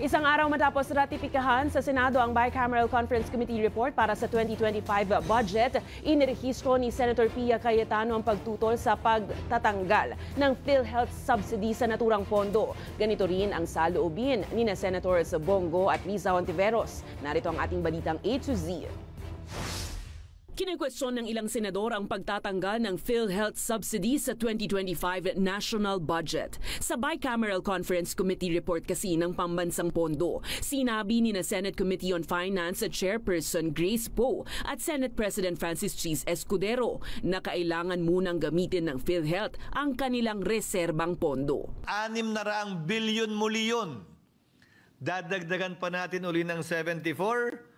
Isang araw matapos ratipikahan sa Senado ang Bicameral Conference Committee report para sa 2025 budget, inirehistro ni Senator Pia Cayetano ang pagtutol sa pagtatanggal ng PhilHealth subsidy sa naturang pondo. Ganito rin ang saloobin ni Senators Bongo at Riza Hontiveros. Narito ang ating balitang A to Z. Kinikwestiyon ng ilang senador ang pagtatanggal ng PhilHealth subsidy sa 2025 national budget. Sa Bicameral Conference Committee report kasi ng Pambansang Pondo, sinabi ni Senate Committee on Finance Chairperson Grace Poe at Senate President Francis Cheese Escudero na kailangan munang gamitin ng PhilHealth ang kanilang reserbang pondo. 600 bilyon muli yun. Dadagdagan pa natin uli ng 74.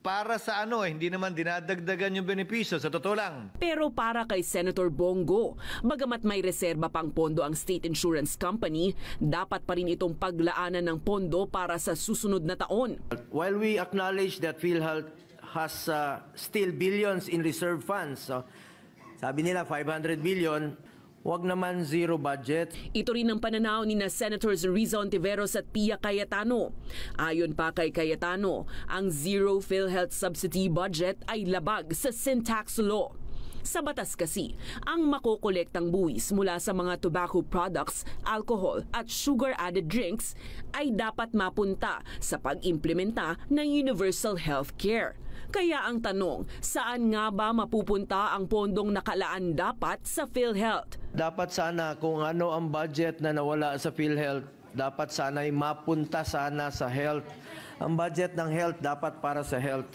Para sa hindi naman dinadagdagan yung benepisyo, sa totoo lang. Pero para kay Senator Bongo, bagamat may reserba pang pondo ang State Insurance Company, dapat pa rin itong paglaanan ng pondo para sa susunod na taon. While we acknowledge that PhilHealth has still billions in reserve funds, sabi nila 500 billion, wag naman zero budget. Ito rin ang pananaw ni Senators Riza Hontiveros at Pia Cayetano. Ayon pa kay Cayetano, ang zero PhilHealth subsidy budget ay labag sa sin tax law. Sa batas kasi, ang makokolektang buwis mula sa mga tobacco products, alcohol at sugar-added drinks ay dapat mapunta sa pag-implementa ng universal health care. Kaya ang tanong, saan nga ba mapupunta ang pondong nakalaan dapat sa PhilHealth? Dapat sana kung ano ang budget na nawala sa PhilHealth, dapat sana ay mapunta sana sa health. Ang budget ng health dapat para sa health.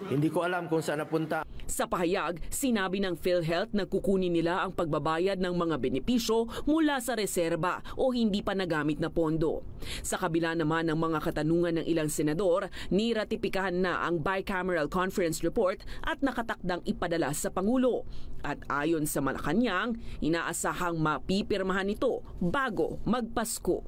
Hindi ko alam kung saan napunta. Sa pahayag, sinabi ng PhilHealth na kukunin nila ang pagbabayad ng mga benepisyo mula sa reserba o hindi pa nagamit na pondo. Sa kabila naman ng mga katanungan ng ilang senador, niratipikahan na ang Bicameral Conference Report at nakatakdang ipadala sa Pangulo. At ayon sa Malacanang, inaasahang mapipirmahan ito bago magpasko.